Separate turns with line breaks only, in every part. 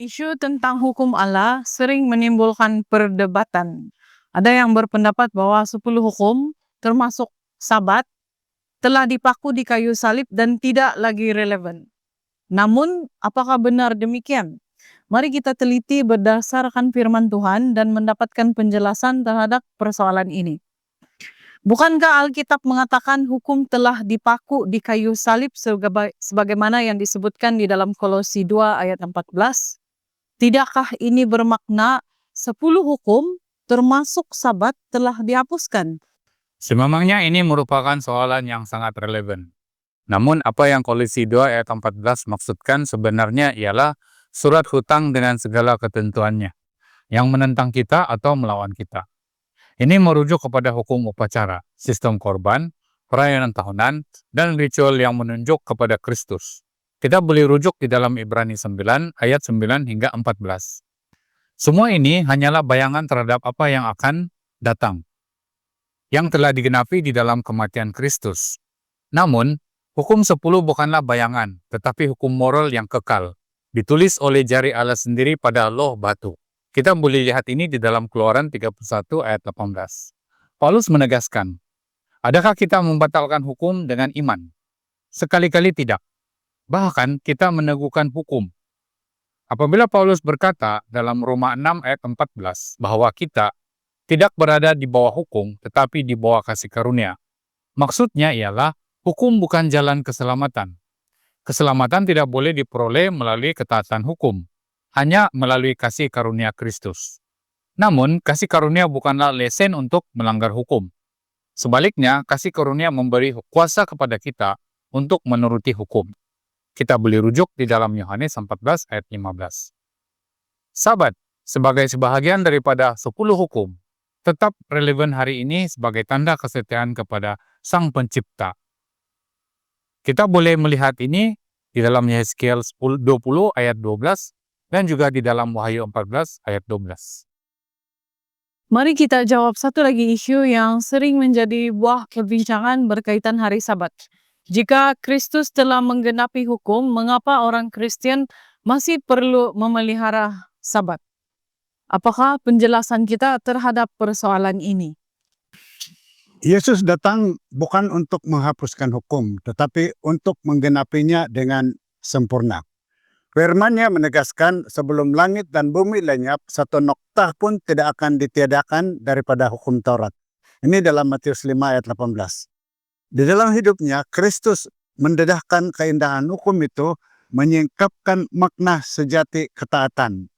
Isu tentang hukum Allah sering menimbulkan perdebatan. Ada yang berpendapat bahwa 10 hukum, termasuk Sabat, telah dipaku di kayu salib dan tidak lagi relevan. Namun, apakah benar demikian? Mari kita teliti berdasarkan firman Tuhan dan mendapatkan penjelasan terhadap persoalan ini. Bukankah Alkitab mengatakan hukum telah dipaku di kayu salib sebagaimana yang disebutkan di dalam Kolose 2 ayat 14? Tidakkah ini bermakna 10 hukum termasuk Sabat telah dihapuskan?
Sememangnya ini merupakan soalan yang sangat relevan. Namun apa yang Kolose 2 ayat 14 maksudkan sebenarnya ialah surat hutang dengan segala ketentuannya yang menentang kita atau melawan kita. Ini merujuk kepada hukum upacara, sistem korban, perayaan tahunan, dan ritual yang menunjuk kepada Kristus. Kita boleh rujuk di dalam Ibrani 9 ayat 9 hingga 14. Semua ini hanyalah bayangan terhadap apa yang akan datang, yang telah digenapi di dalam kematian Kristus. Namun, hukum 10 bukanlah bayangan, tetapi hukum moral yang kekal, ditulis oleh jari Allah sendiri pada loh batu. Kita boleh lihat ini di dalam Keluaran 31 ayat 18. Paulus menegaskan, adakah kita membatalkan hukum dengan iman? Sekali-kali tidak. Bahkan kita meneguhkan hukum. Apabila Paulus berkata dalam Roma 6 ayat 14 bahwa kita tidak berada di bawah hukum tetapi di bawah kasih karunia. Maksudnya ialah hukum bukan jalan keselamatan. Keselamatan tidak boleh diperoleh melalui ketaatan hukum, hanya melalui kasih karunia Kristus. Namun, kasih karunia bukanlah lesen untuk melanggar hukum. Sebaliknya, kasih karunia memberi kuasa kepada kita untuk menuruti hukum. Kita boleh rujuk di dalam Yohanes 14 ayat 15. Sabat, sebagai sebahagian daripada 10 hukum, tetap relevan hari ini sebagai tanda kesetiaan kepada Sang Pencipta. Kita boleh melihat ini di dalam Yehezkiel 20 ayat 12 dan juga di dalam Wahyu 14 ayat 12.
Mari kita jawab satu lagi isu yang sering menjadi buah perbincangan berkaitan hari Sabat. Jika Kristus telah menggenapi hukum, mengapa orang Kristen masih perlu memelihara Sabat? Apakah penjelasan kita terhadap persoalan ini?
Yesus datang bukan untuk menghapuskan hukum, tetapi untuk menggenapinya dengan sempurna. Firman-Nya menegaskan sebelum langit dan bumi lenyap, satu noktah pun tidak akan ditiadakan daripada hukum Taurat. Ini dalam Matius 5 ayat 18. Di dalam hidupnya, Kristus mendedahkan keindahan hukum itu, menyingkapkan makna sejati ketaatan.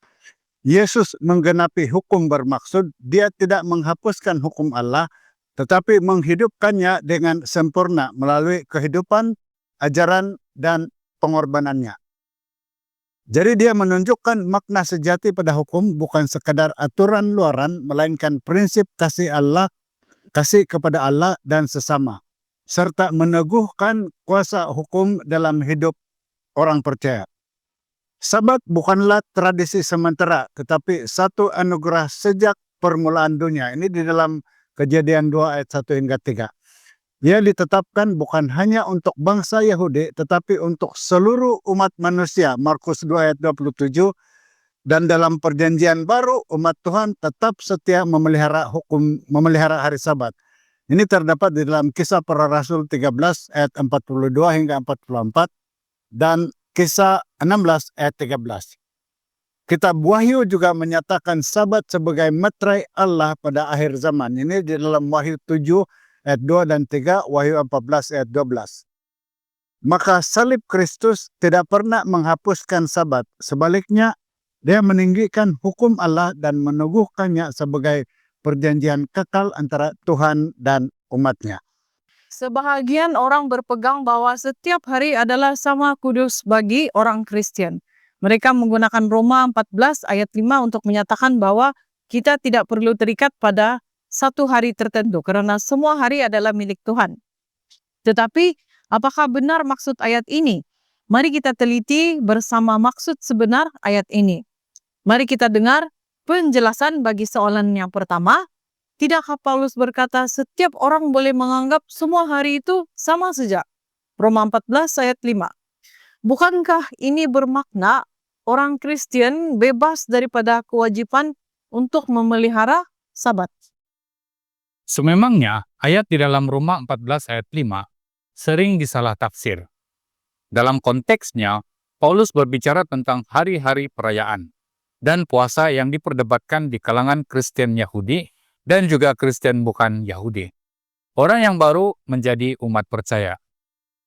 Yesus menggenapi hukum bermaksud dia tidak menghapuskan hukum Allah, tetapi menghidupkannya dengan sempurna melalui kehidupan, ajaran, dan pengorbanannya. Jadi dia menunjukkan makna sejati pada hukum bukan sekadar aturan luaran, melainkan prinsip kasih Allah, kasih kepada Allah dan sesama, serta meneguhkan kuasa hukum dalam hidup orang percaya. Sabat bukanlah tradisi sementara, tetapi satu anugerah sejak permulaan dunia. Ini di dalam Kejadian 2 ayat 1 hingga 3. Ia ditetapkan bukan hanya untuk bangsa Yahudi, tetapi untuk seluruh umat manusia. Markus 2 ayat 27. Dan dalam perjanjian baru, umat Tuhan tetap setia memelihara hari Sabat. Ini terdapat di dalam Kisah Para Rasul 13 ayat 42 hingga 44 dan Kisah 16 ayat 13. Kitab Wahyu juga menyatakan Sabat sebagai meterai Allah pada akhir zaman. Ini di dalam Wahyu 7 ayat 2 dan 3, Wahyu 14 ayat 12. Maka salib Kristus tidak pernah menghapuskan Sabat. Sebaliknya, dia meninggikan hukum Allah dan meneguhkannya sebagai perjanjian kekal antara Tuhan dan umatnya.
Sebahagian orang berpegang bahwa setiap hari adalah sama kudus bagi orang Kristen. Mereka menggunakan Roma 14 ayat 5 untuk menyatakan bahwa kita tidak perlu terikat pada satu hari tertentu karena semua hari adalah milik Tuhan. Tetapi apakah benar maksud ayat ini? Mari kita teliti bersama maksud sebenar ayat ini. Mari kita dengar penjelasan bagi soalan yang pertama. Tidakkah Paulus berkata setiap orang boleh menganggap semua hari itu sama saja? Roma 14 ayat 5. Bukankah ini bermakna orang Kristen bebas daripada kewajiban untuk memelihara Sabat?
Sememangnya, ayat di dalam Roma 14 ayat 5 sering disalah tafsir. Dalam konteksnya, Paulus berbicara tentang hari-hari perayaan dan puasa yang diperdebatkan di kalangan Kristen Yahudi dan juga Kristen bukan Yahudi. Orang yang baru menjadi umat percaya.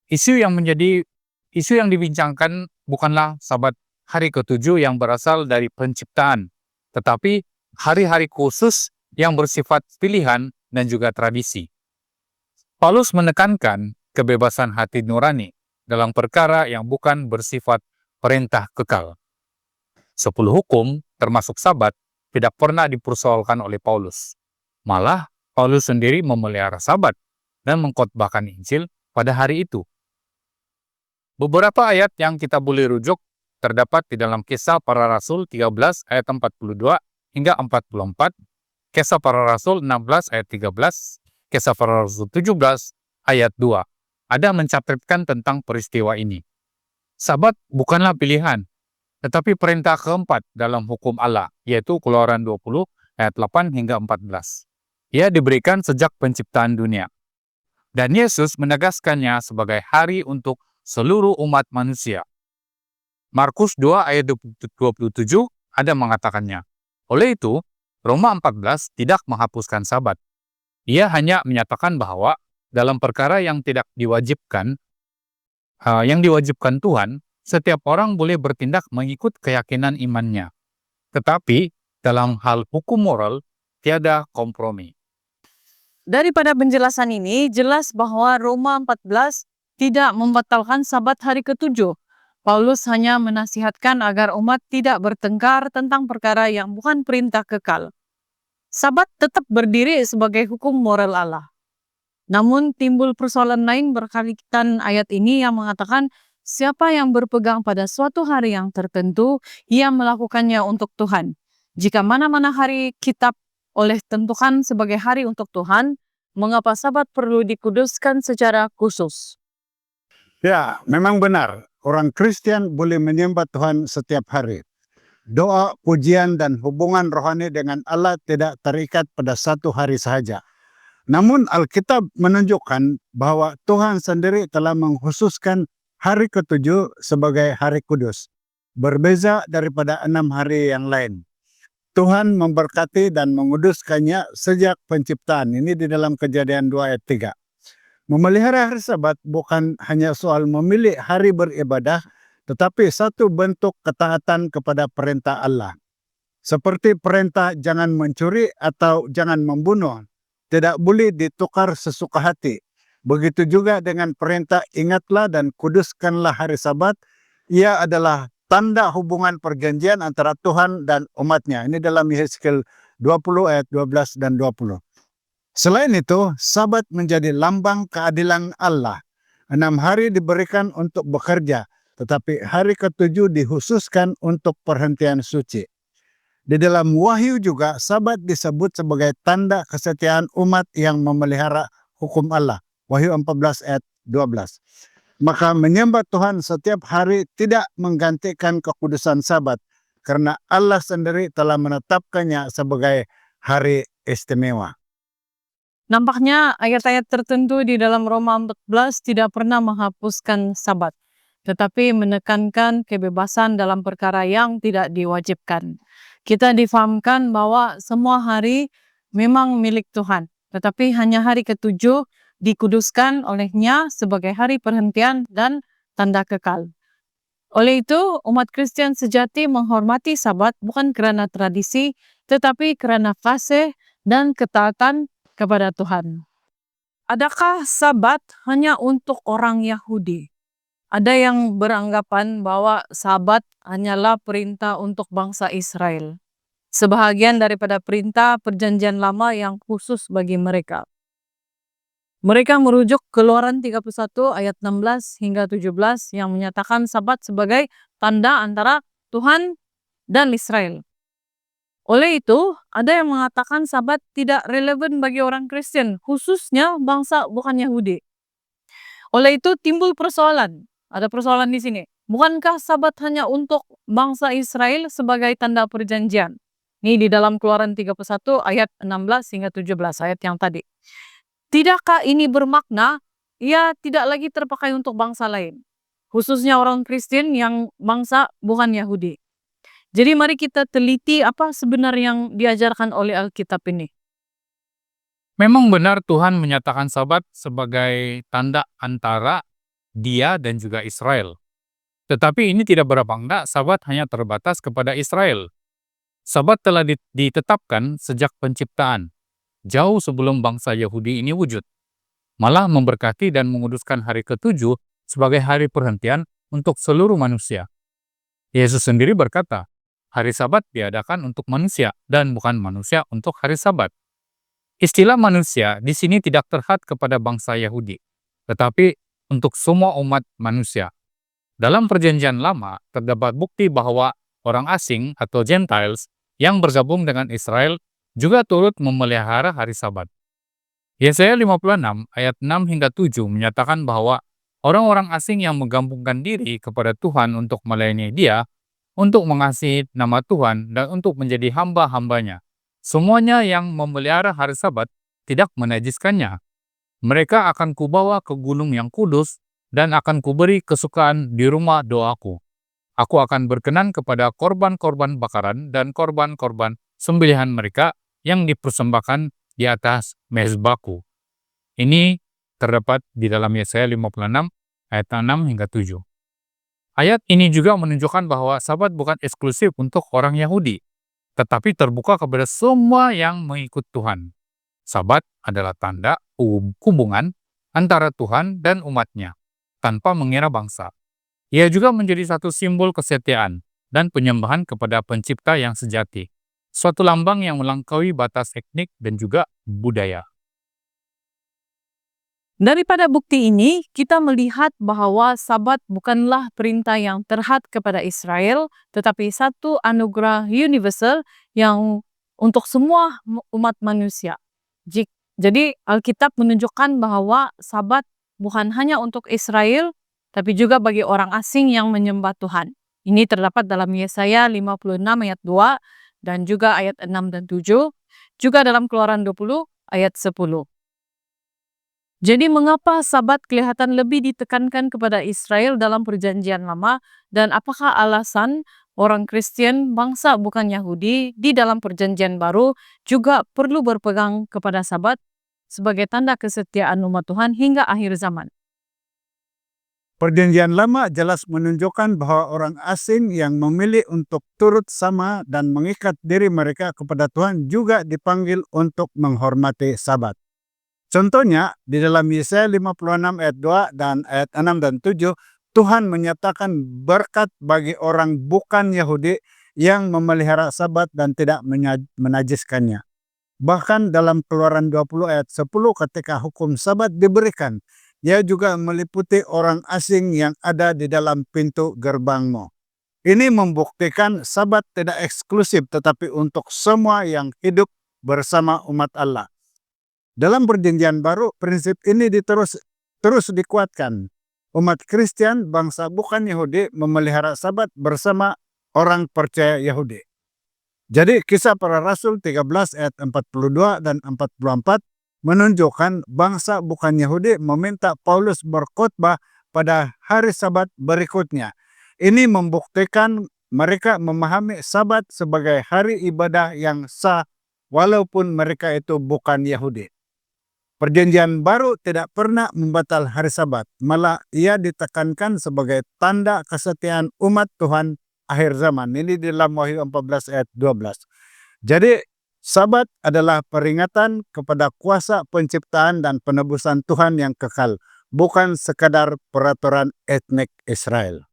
Isu yang dibincangkan bukanlah Sabat hari ke-7 yang berasal dari penciptaan, tetapi hari-hari khusus yang bersifat pilihan dan juga tradisi. Paulus menekankan kebebasan hati nurani dalam perkara yang bukan bersifat perintah kekal. 10 hukum, termasuk Sabat, tidak pernah dipersoalkan oleh Paulus. Malah, Paulus sendiri memelihara Sabat dan mengkhotbahkan Injil pada hari itu. Beberapa ayat yang kita boleh rujuk terdapat di dalam Kisah Para Rasul 13 ayat 42 hingga 44, Kisah Para Rasul 16 ayat 13, Kisah Para Rasul 17 ayat 2. Ada mencatatkan tentang peristiwa ini. Sabat bukanlah pilihan, tetapi perintah keempat dalam hukum Allah, yaitu Keluaran 20 ayat 8 hingga 14. Ia diberikan sejak penciptaan dunia. Dan Yesus menegaskannya sebagai hari untuk seluruh umat manusia. Markus 2 ayat 27 ada mengatakannya. Oleh itu, Roma 14 tidak menghapuskan Sabat. Ia hanya menyatakan bahwa dalam perkara yang tidak diwajibkan, yang diwajibkan Tuhan, setiap orang boleh bertindak mengikut keyakinan imannya. Tetapi dalam hal hukum moral, tiada kompromi.
Daripada penjelasan ini, jelas bahwa Roma 14 tidak membatalkan Sabat hari ke-7. Paulus hanya menasihatkan agar umat tidak bertengkar tentang perkara yang bukan perintah kekal. Sabat tetap berdiri sebagai hukum moral Allah. Namun timbul persoalan lain berkaitan ayat ini yang mengatakan siapa yang berpegang pada suatu hari yang tertentu, ia melakukannya untuk Tuhan. Jika mana-mana hari kitab oleh tentukan sebagai hari untuk Tuhan, mengapa Sabat perlu dikuduskan secara khusus?
Ya, memang benar. Orang Kristen boleh menyembah Tuhan setiap hari. Doa, pujian, dan hubungan rohani dengan Allah tidak terikat pada satu hari sahaja. Namun Alkitab menunjukkan bahwa Tuhan sendiri telah mengkhususkan hari ke-7 sebagai hari kudus. Berbeza daripada 6 hari yang lain. Tuhan memberkati dan menguduskannya sejak penciptaan. Ini di dalam Kejadian 2 ayat 3. Memelihara hari Sabat bukan hanya soal memilih hari beribadah, tetapi satu bentuk ketaatan kepada perintah Allah. Seperti perintah jangan mencuri atau jangan membunuh, tidak boleh ditukar sesuka hati. Begitu juga dengan perintah ingatlah dan kuduskanlah hari Sabat, ia adalah tanda hubungan perjanjian antara Tuhan dan umatnya. Ini dalam Yehezkiel 20 ayat 12 dan 20. Selain itu, Sabat menjadi lambang keadilan Allah. 6 hari diberikan untuk bekerja, tetapi hari ke-7 dikhususkan untuk perhentian suci. Di dalam Wahyu juga, Sabat disebut sebagai tanda kesetiaan umat yang memelihara hukum Allah. Wahyu 14 ayat 12. Maka menyembah Tuhan setiap hari tidak menggantikan kekudusan Sabat, karena Allah sendiri telah menetapkannya sebagai hari istimewa.
Nampaknya ayat-ayat tertentu di dalam Roma 14 tidak pernah menghapuskan Sabat, tetapi menekankan kebebasan dalam perkara yang tidak diwajibkan. Kita difahamkan bahwa semua hari memang milik Tuhan, tetapi hanya hari ke-7 dikuduskan olehnya sebagai hari perhentian dan tanda kekal. Oleh itu, umat Kristen sejati menghormati Sabat bukan karena tradisi, tetapi karena kasih dan ketaatan kepada Tuhan. Adakah Sabat hanya untuk orang Yahudi? Ada yang beranggapan bahwa Sabat hanyalah perintah untuk bangsa Israel. Sebahagian daripada perintah perjanjian lama yang khusus bagi mereka. Mereka merujuk Keluaran 31 ayat 16 hingga 17 yang menyatakan Sabat sebagai tanda antara Tuhan dan Israel. Oleh itu, ada yang mengatakan Sabat tidak relevan bagi orang Kristen, khususnya bangsa bukan Yahudi. Oleh itu timbul persoalan. Ada persoalan di sini. Bukankah Sabat hanya untuk bangsa Israel sebagai tanda perjanjian? Ini di dalam Keluaran 31 ayat 16 hingga 17 ayat yang tadi. Tidakkah ini bermakna ia tidak lagi terpakai untuk bangsa lain, khususnya orang Kristen yang bangsa bukan Yahudi? Jadi mari kita teliti apa sebenarnya yang diajarkan oleh Alkitab ini.
Memang benar Tuhan menyatakan Sabat sebagai tanda antara Dia dan juga Israel. Tetapi ini tidak bermakna Sabat hanya terbatas kepada Israel. Sabat telah ditetapkan sejak penciptaan, jauh sebelum bangsa Yahudi ini wujud. Malah memberkati dan menguduskan hari ketujuh sebagai hari perhentian untuk seluruh manusia. Yesus sendiri berkata, hari Sabat diadakan untuk manusia dan bukan manusia untuk hari Sabat. Istilah manusia di sini tidak terhad kepada bangsa Yahudi, tetapi untuk semua umat manusia. Dalam Perjanjian Lama, terdapat bukti bahwa orang asing atau Gentiles yang bergabung dengan Israel juga turut memelihara hari Sabat. Yesaya 56 ayat 6 hingga 7 menyatakan bahwa orang-orang asing yang menggabungkan diri kepada Tuhan untuk melayani Dia, untuk mengasihi nama Tuhan, dan untuk menjadi hamba-hambanya, semuanya yang memelihara hari Sabat tidak menajiskannya. Mereka akan kubawa ke gunung yang kudus dan akan kuberi kesukaan di rumah doaku. Aku akan berkenan kepada korban-korban bakaran dan korban-korban sembelihan mereka yang dipersembahkan di atas mezbahku. Ini terdapat di dalam Yesaya 56 ayat 6 hingga 7. Ayat ini juga menunjukkan bahwa Sabat bukan eksklusif untuk orang Yahudi, tetapi terbuka kepada semua yang mengikut Tuhan. Sabat adalah tanda hubungan antara Tuhan dan umatnya, tanpa mengira bangsa. Ia juga menjadi satu simbol kesetiaan dan penyembahan kepada pencipta yang sejati, suatu lambang yang melampaui batas etnik dan juga budaya.
Daripada bukti ini, kita melihat bahwa Sabat bukanlah perintah yang terhad kepada Israel, tetapi satu anugerah universal yang untuk semua umat manusia. Jadi Alkitab menunjukkan bahwa Sabat bukan hanya untuk Israel, tapi juga bagi orang asing yang menyembah Tuhan. Ini terdapat dalam Yesaya 56 ayat 2 dan juga ayat 6 dan 7, juga dalam Keluaran 20 ayat 10. Jadi mengapa Sabat kelihatan lebih ditekankan kepada Israel dalam Perjanjian Lama, dan apakah alasan orang Kristen bangsa bukan Yahudi di dalam Perjanjian Baru juga perlu berpegang kepada Sabat sebagai tanda kesetiaan umat Tuhan hingga akhir zaman?
Perjanjian Lama jelas menunjukkan bahwa orang asing yang memilih untuk turut sama dan mengikat diri mereka kepada Tuhan juga dipanggil untuk menghormati Sabat. Contohnya, di dalam Yesaya 56 ayat 2 dan ayat 6 dan 7, Tuhan menyatakan berkat bagi orang bukan Yahudi yang memelihara Sabat dan tidak menajiskannya. Bahkan dalam Keluaran 20 ayat 10 ketika hukum Sabat diberikan, ia juga meliputi orang asing yang ada di dalam pintu gerbangmu. Ini membuktikan Sabat tidak eksklusif tetapi untuk semua yang hidup bersama umat Allah. Dalam Perjanjian Baru, prinsip ini terus dikuatkan. Umat Kristen bangsa bukan Yahudi memelihara Sabat bersama orang percaya Yahudi. Jadi Kisah Para Rasul 13 ayat 42 dan 44 menunjukkan bangsa bukan Yahudi meminta Paulus berkhotbah pada hari Sabat berikutnya. Ini membuktikan mereka memahami Sabat sebagai hari ibadah yang sah walaupun mereka itu bukan Yahudi. Perjanjian Baru tidak pernah membatal hari Sabat, malah ia ditekankan sebagai tanda kesetiaan umat Tuhan akhir zaman. Ini di dalam Wahyu 14 ayat 12. Jadi Sabat adalah peringatan kepada kuasa penciptaan dan penebusan Tuhan yang kekal, bukan sekadar peraturan etnik Israel.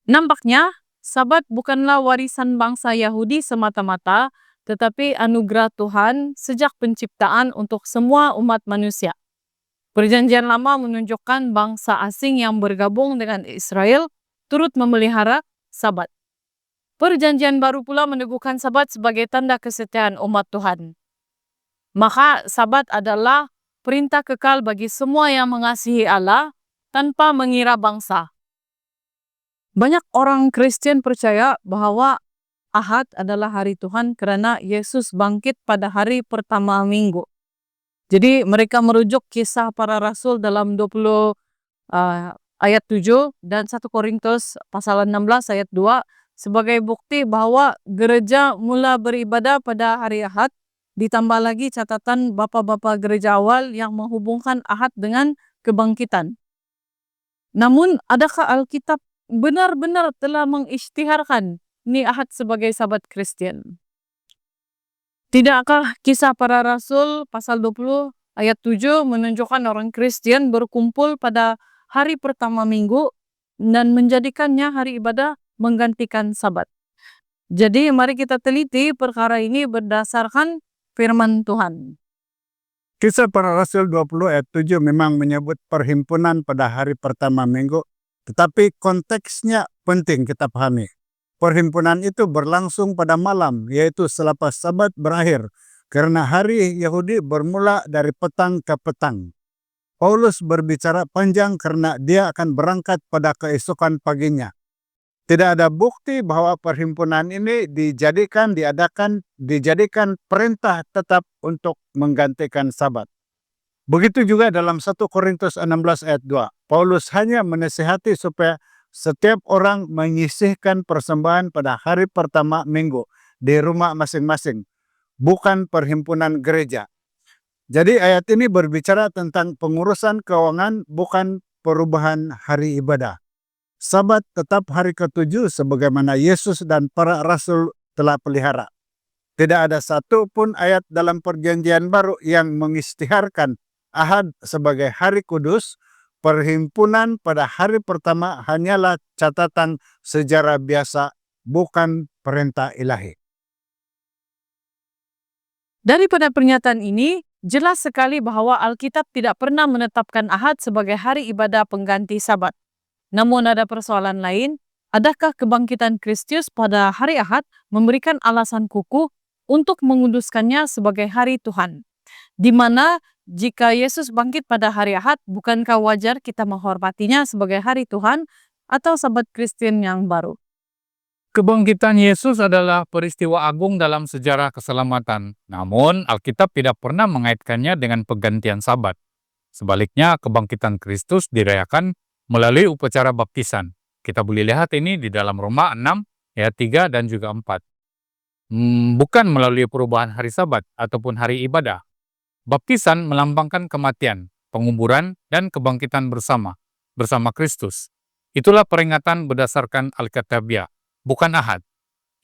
Nampaknya, Sabat bukanlah warisan bangsa Yahudi semata-mata, tetapi anugerah Tuhan sejak penciptaan untuk semua umat manusia. Perjanjian Lama menunjukkan bangsa asing yang bergabung dengan Israel turut memelihara Sabat. Perjanjian Baru pula meneguhkan Sabat sebagai tanda kesetiaan umat Tuhan. Maka Sabat adalah perintah kekal bagi semua yang mengasihi Allah tanpa mengira bangsa. Banyak orang Kristen percaya bahwa Ahad adalah hari Tuhan karena Yesus bangkit pada hari pertama minggu. Jadi mereka merujuk kisah para rasul dalam 20 ayat 7 dan 1 Korintus pasal 16 ayat 2 sebagai bukti bahwa gereja mula beribadah pada hari Ahad, ditambah lagi catatan bapak-bapak gereja awal yang menghubungkan Ahad dengan kebangkitan. Namun, adakah Alkitab benar-benar telah mengisytiharkan ini Ahad sebagai Sabat Kristen? Tidakkah kisah para rasul pasal 20 ayat 7 menunjukkan orang Kristen berkumpul pada hari pertama minggu dan menjadikannya hari ibadah menggantikan Sabat? Jadi mari kita teliti perkara ini berdasarkan firman Tuhan.
Kisah para Rasul 20 ayat 7 memang menyebut perhimpunan pada hari pertama minggu, tetapi konteksnya penting kita pahami. Perhimpunan itu berlangsung pada malam, yaitu selepas Sabat berakhir, karena hari Yahudi bermula dari petang ke petang. Paulus berbicara panjang karena dia akan berangkat pada keesokan paginya. Tidak ada bukti bahwa perhimpunan ini dijadikan perintah tetap untuk menggantikan Sabat. Begitu juga dalam 1 Korintus 16 ayat 2. Paulus hanya menasihati supaya setiap orang menyisihkan persembahan pada hari pertama minggu di rumah masing-masing, bukan perhimpunan gereja. Jadi ayat ini berbicara tentang pengurusan keuangan, bukan perubahan hari ibadah. Sabat tetap hari ke-7 sebagaimana Yesus dan para rasul telah pelihara. Tidak ada satu pun ayat dalam Perjanjian Baru yang mengisytiharkan Ahad sebagai hari kudus. Perhimpunan pada hari pertama hanyalah catatan sejarah biasa, bukan perintah ilahi.
Daripada pernyataan ini, jelas sekali bahwa Alkitab tidak pernah menetapkan Ahad sebagai hari ibadah pengganti Sabat. Namun ada persoalan lain, adakah kebangkitan Kristus pada hari Ahad memberikan alasan kukuh untuk menguduskannya sebagai hari Tuhan? Di mana jika Yesus bangkit pada hari Ahad, bukankah wajar kita menghormatinya sebagai hari Tuhan atau Sabat Kristen yang baru?
Kebangkitan Yesus adalah peristiwa agung dalam sejarah keselamatan. Namun, Alkitab tidak pernah mengaitkannya dengan penggantian Sabat. Sebaliknya, kebangkitan Kristus dirayakan melalui upacara baptisan. Kita boleh lihat ini di dalam Roma 6 ayat 3 dan juga 4. Bukan melalui perubahan hari Sabat ataupun hari ibadah. Baptisan melambangkan kematian, penguburan, dan kebangkitan bersama Kristus. Itulah peringatan berdasarkan Alkitabiah, bukan Ahad.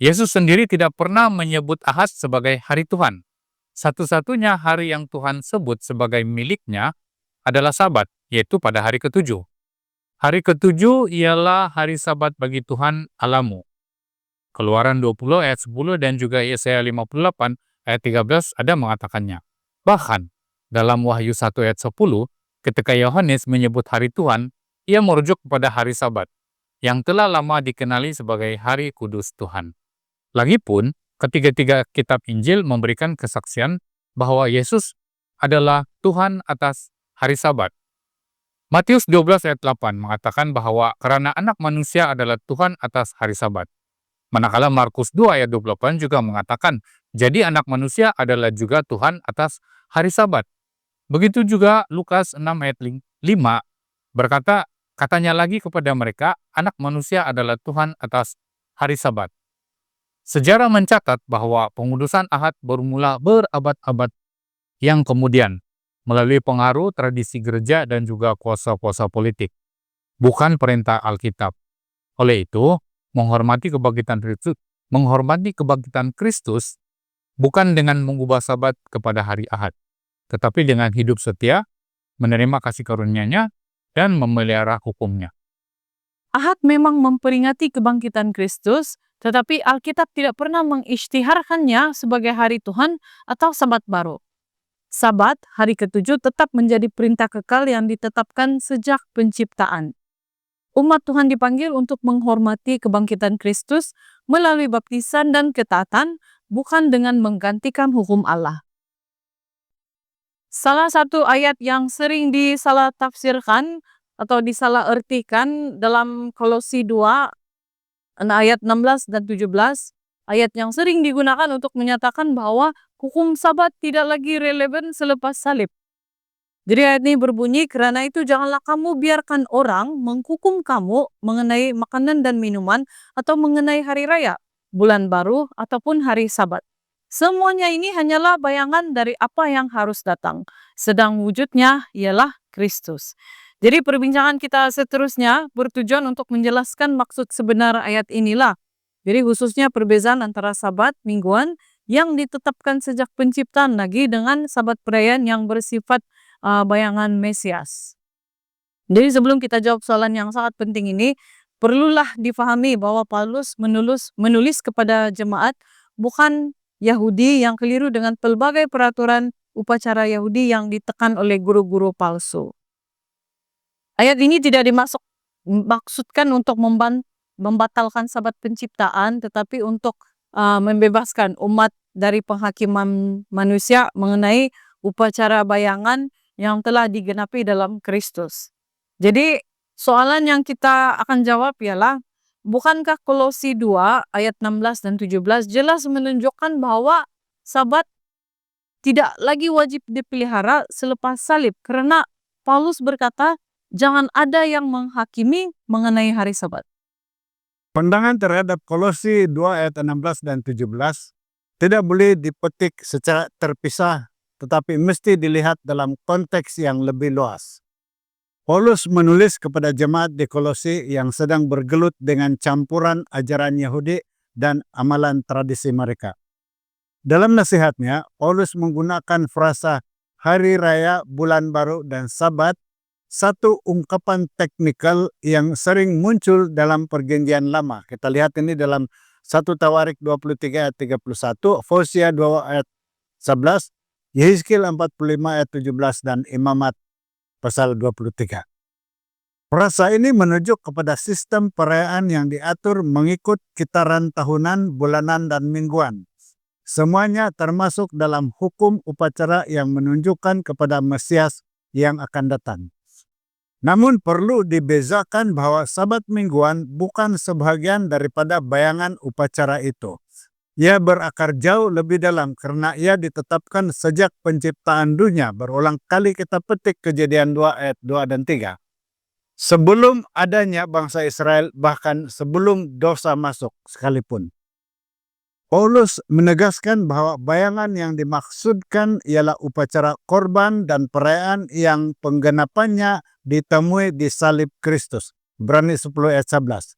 Yesus sendiri tidak pernah menyebut Ahad sebagai hari Tuhan. Satu-satunya hari yang Tuhan sebut sebagai miliknya adalah Sabat, yaitu pada hari ke-7. Hari ke-7 ialah hari Sabat bagi Tuhan Allahmu. Keluaran 20 ayat 10 dan juga Yesaya 58 ayat 13 ada mengatakannya. Bahkan, dalam Wahyu 1 ayat 10, ketika Yohanes menyebut hari Tuhan, ia merujuk kepada hari Sabat, yang telah lama dikenali sebagai hari kudus Tuhan. Lagipun, ketiga-tiga kitab Injil memberikan kesaksian bahwa Yesus adalah Tuhan atas hari Sabat. Matius 12 ayat 8 mengatakan bahwa karena anak manusia adalah Tuhan atas hari Sabat. Manakala Markus 2 ayat 28 juga mengatakan, jadi anak manusia adalah juga Tuhan atas hari Sabat. Begitu juga Lukas 6 ayat 5 berkata, katanya lagi kepada mereka, anak manusia adalah Tuhan atas hari Sabat. Sejarah mencatat bahwa pengudusan Ahad bermula berabad-abad yang kemudian melalui pengaruh tradisi gereja dan juga kuasa-kuasa politik, bukan perintah Alkitab. Oleh itu, menghormati kebangkitan Kristus bukan dengan mengubah Sabat kepada hari Ahad, tetapi dengan hidup setia, menerima kasih karunia-Nya, dan memelihara hukum-Nya.
Ahad memang memperingati kebangkitan Kristus, tetapi Alkitab tidak pernah mengisytiharkannya sebagai hari Tuhan atau Sabat baru. Sabat, hari ke-7 tetap menjadi perintah kekal yang ditetapkan sejak penciptaan. Umat Tuhan dipanggil untuk menghormati kebangkitan Kristus melalui baptisan dan ketaatan, bukan dengan menggantikan hukum Allah. Salah satu ayat yang sering disalah tafsirkan atau disalah artikan dalam Kolose 2 ayat 16 dan 17, ayat yang sering digunakan untuk menyatakan bahwa hukum Sabat tidak lagi relevan selepas salib. Jadi ayat ini berbunyi, karena itu janganlah kamu biarkan orang menghukum kamu mengenai makanan dan minuman atau mengenai hari raya, bulan baru, ataupun hari Sabat. Semuanya ini hanyalah bayangan dari apa yang harus datang, sedang wujudnya ialah Kristus. Jadi perbincangan kita seterusnya bertujuan untuk menjelaskan maksud sebenar ayat inilah. Jadi khususnya perbezaan antara Sabat mingguan yang ditetapkan sejak penciptaan lagi dengan Sabat perayaan yang bersifat bayangan Mesias. Jadi sebelum kita jawab soalan yang sangat penting ini, perlulah difahami bahwa Paulus menulis kepada jemaat bukan Yahudi yang keliru dengan pelbagai peraturan upacara Yahudi yang ditekan oleh guru-guru palsu. Ayat ini tidak dimaksudkan untuk membatalkan Sabat penciptaan, tetapi untuk membebaskan umat dari penghakiman manusia mengenai upacara bayangan yang telah digenapi dalam Kristus. Jadi soalan yang kita akan jawab ialah, bukankah Kolose 2 ayat 16 dan 17 jelas menunjukkan bahwa Sabat tidak lagi wajib dipelihara selepas salib, karena Paulus berkata jangan ada yang menghakimi mengenai hari Sabat.
Pandangan terhadap Kolose 2 ayat 16 dan 17 tidak boleh dipetik secara terpisah, tetapi mesti dilihat dalam konteks yang lebih luas. Paulus menulis kepada jemaat di Kolose yang sedang bergelut dengan campuran ajaran Yahudi dan amalan tradisi mereka. Dalam nasihatnya, Paulus menggunakan frasa hari raya, bulan baru, dan Sabat, satu ungkapan teknikal yang sering muncul dalam perjanjian lama. Kita lihat ini dalam 1 Tawarik 23 ayat 31, Hosea 2 ayat 11, Yehezkiel 45 ayat 17, dan Imamat pasal 23. Frasa ini menunjuk kepada sistem perayaan yang diatur mengikut kitaran tahunan, bulanan, dan mingguan. Semuanya termasuk dalam hukum upacara yang menunjukkan kepada Mesias yang akan datang. Namun perlu dibezakan bahwa Sabat mingguan bukan sebahagian daripada bayangan upacara itu. Ia berakar jauh lebih dalam karena ia ditetapkan sejak penciptaan dunia. Berulang kali kita petik Kejadian 2 ayat 2 dan 3. Sebelum adanya bangsa Israel, bahkan sebelum dosa masuk sekalipun. Paulus menegaskan bahwa bayangan yang dimaksudkan ialah upacara korban dan perayaan yang penggenapannya ditemui di salib Kristus. Ibrani 10 ayat 11.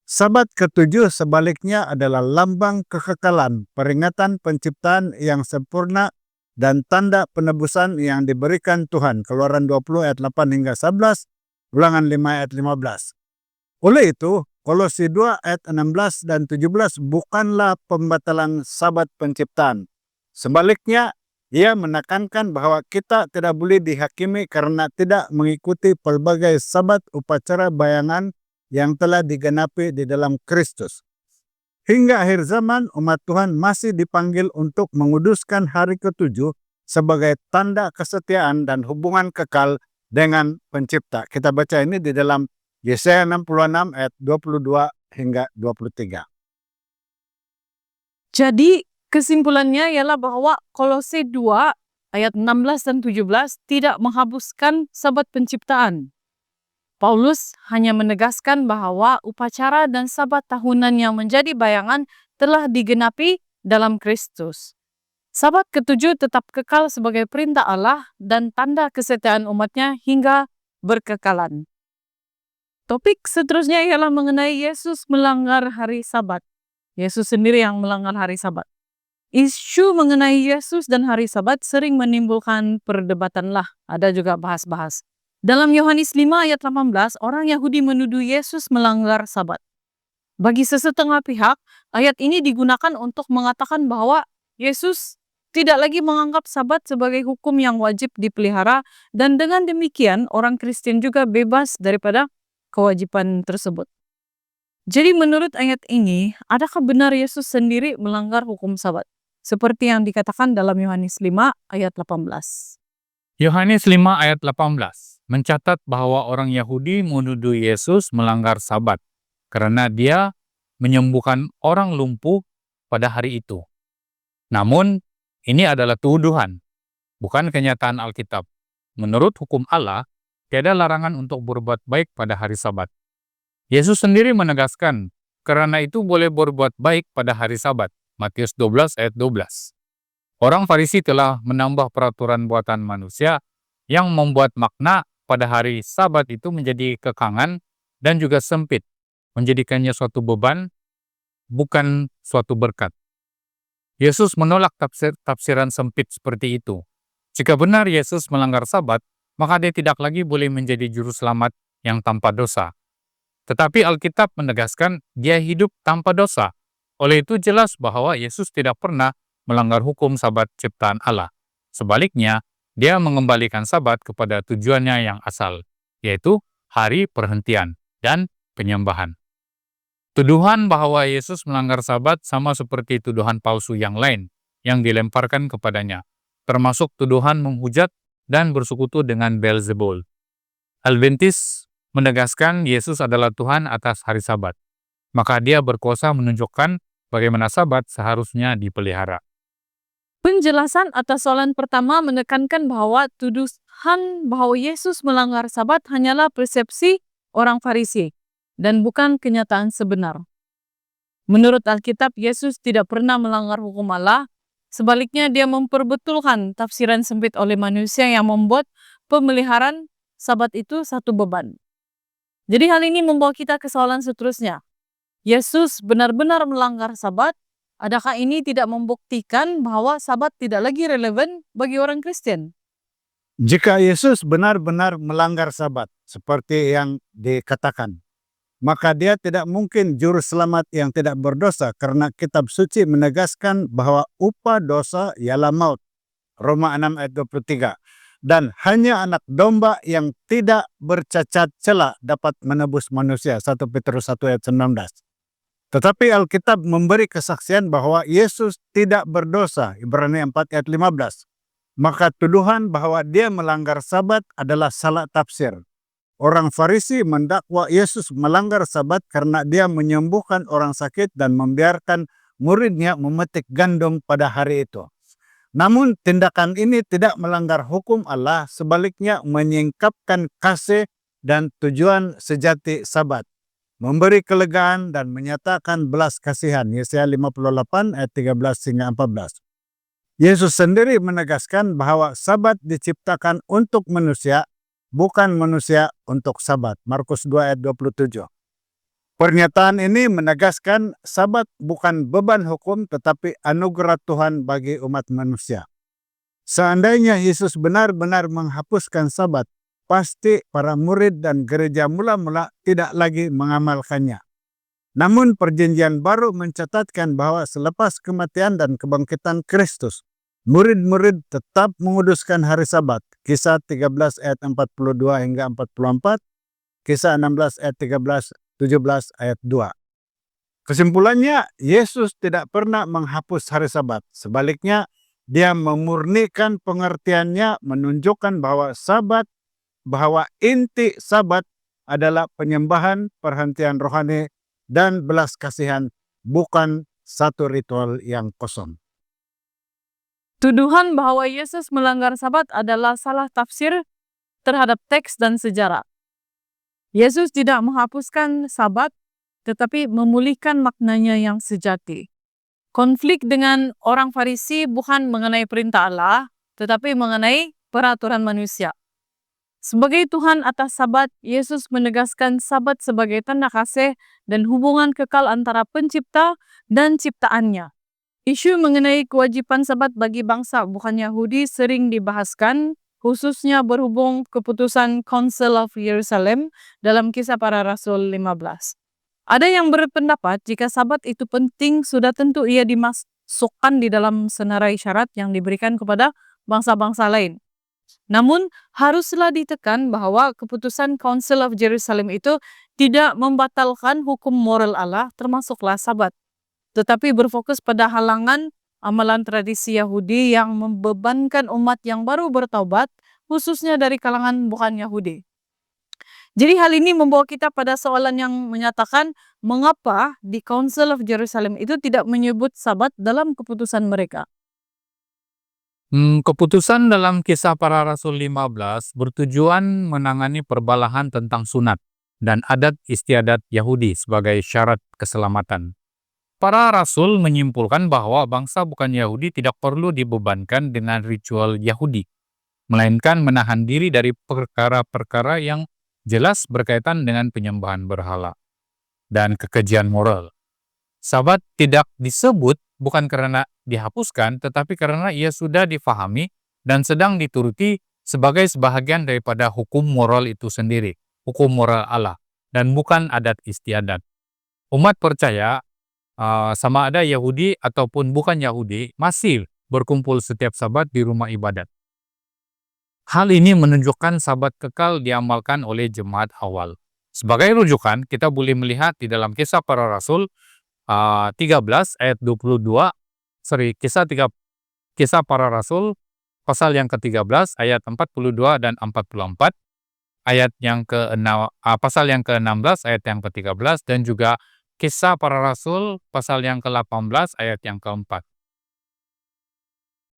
Sabat ketujuh sebaliknya adalah lambang kekekalan, peringatan penciptaan yang sempurna, dan tanda penebusan yang diberikan Tuhan. Keluaran 20 ayat 8 hingga 11, Ulangan 5 ayat 15. Oleh itu, Kolose 2 ayat 16 dan 17 bukanlah pembatalan Sabat penciptaan. Sebaliknya, ia menekankan bahwa kita tidak boleh dihakimi karena tidak mengikuti pelbagai Sabat upacara bayangan yang telah digenapi di dalam Kristus. Hingga akhir zaman, umat Tuhan masih dipanggil untuk menguduskan hari ketujuh sebagai tanda kesetiaan dan hubungan kekal dengan pencipta. Kita baca ini di dalam Yesaya 66 ayat 22 hingga 23.
Jadi kesimpulannya ialah bahwa Kolose 2 ayat 16 dan 17 tidak menghapuskan Sabat penciptaan. Paulus hanya menegaskan bahwa upacara dan Sabat tahunan yang menjadi bayangan telah digenapi dalam Kristus. Sabat ketujuh tetap kekal sebagai perintah Allah dan tanda kesetiaan umatnya hingga berkekalan. Topik seterusnya ialah mengenai Yesus melanggar hari Sabat. Yesus sendiri yang melanggar hari Sabat. Isu mengenai Yesus dan hari Sabat sering menimbulkan perdebatan lah. Ada juga bahas-bahas. Dalam Yohanes 5 ayat 18, orang Yahudi menuduh Yesus melanggar Sabat. Bagi sesetengah pihak, ayat ini digunakan untuk mengatakan bahwa Yesus tidak lagi menganggap Sabat sebagai hukum yang wajib dipelihara, dan dengan demikian orang Kristen juga bebas daripada kewajiban tersebut. Jadi menurut ayat ini, adakah benar Yesus sendiri melanggar hukum Sabat? Seperti yang dikatakan dalam Yohanes 5 ayat 18.
Yohanes 5 ayat 18 mencatat bahwa orang Yahudi menuduh Yesus melanggar Sabat karena dia menyembuhkan orang lumpuh pada hari itu. Namun, ini adalah tuduhan, bukan kenyataan Alkitab. Menurut hukum Allah, tiada larangan untuk berbuat baik pada hari Sabat. Yesus sendiri menegaskan, karena itu boleh berbuat baik pada hari Sabat. Matius 12 ayat 12. Orang Farisi telah menambah peraturan buatan manusia yang membuat makna pada hari Sabat itu menjadi kekangan dan juga sempit, menjadikannya suatu beban, bukan suatu berkat. Yesus menolak tafsiran sempit seperti itu. Jika benar Yesus melanggar Sabat, maka dia tidak lagi boleh menjadi juru selamat yang tanpa dosa. Tetapi Alkitab menegaskan dia hidup tanpa dosa. Oleh itu jelas bahwa Yesus tidak pernah melanggar hukum Sabat ciptaan Allah. Sebaliknya, dia mengembalikan Sabat kepada tujuannya yang asal, yaitu hari perhentian dan penyembahan. Tuduhan bahwa Yesus melanggar Sabat sama seperti tuduhan palsu yang lain yang dilemparkan kepadanya, termasuk tuduhan menghujat dan bersekutu dengan Beelzebul. Adventis menegaskan Yesus adalah Tuhan atas hari Sabat, maka dia berkuasa menunjukkan bagaimana Sabat seharusnya dipelihara.
Penjelasan atas soalan pertama menekankan bahwa tuduhan bahwa Yesus melanggar Sabat hanyalah persepsi orang Farisi dan bukan kenyataan sebenar. Menurut Alkitab, Yesus tidak pernah melanggar hukum Allah. Sebaliknya, dia memperbetulkan tafsiran sempit oleh manusia yang membuat pemeliharaan Sabat itu satu beban. Jadi hal ini membawa kita ke soalan seterusnya. Yesus benar-benar melanggar Sabat. Adakah ini tidak membuktikan bahwa Sabat tidak lagi relevan bagi orang Kristen?
Jika Yesus benar-benar melanggar Sabat seperti yang dikatakan, maka dia tidak mungkin juru selamat yang tidak berdosa karena kitab suci menegaskan bahwa upah dosa ialah maut. Roma 6 ayat 23. Dan hanya anak domba yang tidak bercacat celah dapat menebus manusia. 1 Petrus 1 ayat 19. Tetapi Alkitab memberi kesaksian bahwa Yesus tidak berdosa. Ibrani 4 ayat 15. Maka tuduhan bahwa dia melanggar Sabat adalah salah tafsir. Orang Farisi mendakwa Yesus melanggar Sabat karena dia menyembuhkan orang sakit dan membiarkan muridnya memetik gandum pada hari itu. Namun tindakan ini tidak melanggar hukum Allah, sebaliknya menyingkapkan kasih dan tujuan sejati Sabat, memberi kelegaan dan menyatakan belas kasihan. Yesaya 58 ayat 13 hingga 14. Yesus sendiri menegaskan bahwa Sabat diciptakan untuk manusia, bukan manusia untuk Sabat. Markus 2 ayat 27. Pernyataan ini menegaskan Sabat bukan beban hukum tetapi anugerah Tuhan bagi umat manusia. Seandainya Yesus benar-benar menghapuskan Sabat, pasti para murid dan gereja mula-mula tidak lagi mengamalkannya. Namun perjanjian baru mencatatkan bahwa selepas kematian dan kebangkitan Kristus, murid-murid tetap menguduskan hari Sabat. Kisah 13 ayat 42 hingga 44, Kisah 16 ayat 17 ayat 2. Kesimpulannya, Yesus tidak pernah menghapus hari Sabat. Sebaliknya, dia memurnikan pengertiannya, menunjukkan bahwa inti Sabat adalah penyembahan, perhentian rohani, dan belas kasihan, bukan satu ritual yang kosong.
Tuduhan bahwa Yesus melanggar Sabat adalah salah tafsir terhadap teks dan sejarah. Yesus tidak menghapuskan Sabat, tetapi memulihkan maknanya yang sejati. Konflik dengan orang Farisi bukan mengenai perintah Allah, tetapi mengenai peraturan manusia. Sebagai Tuhan atas Sabat, Yesus menegaskan Sabat sebagai tanda kasih dan hubungan kekal antara pencipta dan ciptaannya. Isu mengenai kewajiban Sabat bagi bangsa bukan Yahudi sering dibahaskan, khususnya berhubung keputusan Council of Jerusalem dalam Kisah Para Rasul 15. Ada yang berpendapat jika Sabat itu penting, sudah tentu ia dimasukkan di dalam senarai syarat yang diberikan kepada bangsa-bangsa lain. Namun, haruslah ditekan bahwa keputusan Council of Jerusalem itu tidak membatalkan hukum moral Allah, termasuklah Sabat, tetapi berfokus pada halangan amalan tradisi Yahudi yang membebankan umat yang baru bertaubat, khususnya dari kalangan bukan Yahudi. Jadi hal ini membawa kita pada soalan yang menyatakan mengapa di Council of Jerusalem itu tidak menyebut Sabat dalam keputusan mereka.
Keputusan dalam Kisah Para Rasul 15 bertujuan menangani perbalahan tentang sunat dan adat istiadat Yahudi sebagai syarat keselamatan. Para rasul menyimpulkan bahwa bangsa bukan Yahudi tidak perlu dibebankan dengan ritual Yahudi, melainkan menahan diri dari perkara-perkara yang jelas berkaitan dengan penyembahan berhala dan kekejian moral. Sabat tidak disebut bukan karena dihapuskan, tetapi karena ia sudah difahami dan sedang dituruti sebagai sebahagian daripada hukum moral itu sendiri, hukum moral Allah, dan bukan adat istiadat. Umat percaya sama ada Yahudi ataupun bukan Yahudi masih berkumpul setiap Sabat di rumah ibadat. Hal ini menunjukkan Sabat kekal diamalkan oleh jemaat awal. Sebagai rujukan, kita boleh melihat di dalam Kisah Para Rasul 13 ayat 22, Kisah Para Rasul pasal yang ke-13 ayat 42 dan 44, ayat yang pasal yang ke-16 ayat yang ke-13, dan juga Kisah Para Rasul pasal yang ke-18 ayat yang ke-4.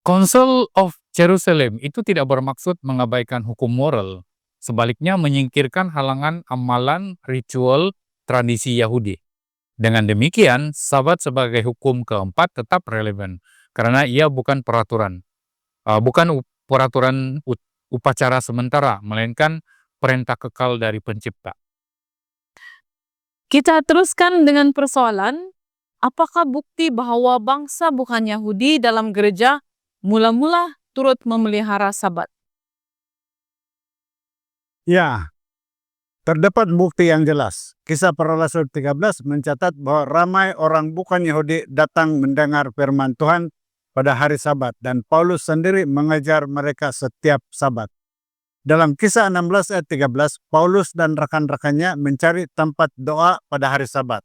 Council of Jerusalem itu tidak bermaksud mengabaikan hukum moral, sebaliknya menyingkirkan halangan amalan, ritual, tradisi Yahudi. Dengan demikian, Sabat sebagai hukum keempat tetap relevan, karena ia bukan peraturan upacara sementara, melainkan perintah kekal dari Pencipta.
Kita teruskan dengan persoalan, apakah bukti bahwa bangsa bukan Yahudi dalam gereja mula-mula turut memelihara Sabat?
Ya, terdapat bukti yang jelas. Kisah Para Rasul 13 mencatat bahwa ramai orang bukan Yahudi datang mendengar firman Tuhan pada hari Sabat, dan Paulus sendiri mengajar mereka setiap Sabat. Dalam Kisah 16 ayat 13, Paulus dan rekan-rekannya mencari tempat doa pada hari Sabat.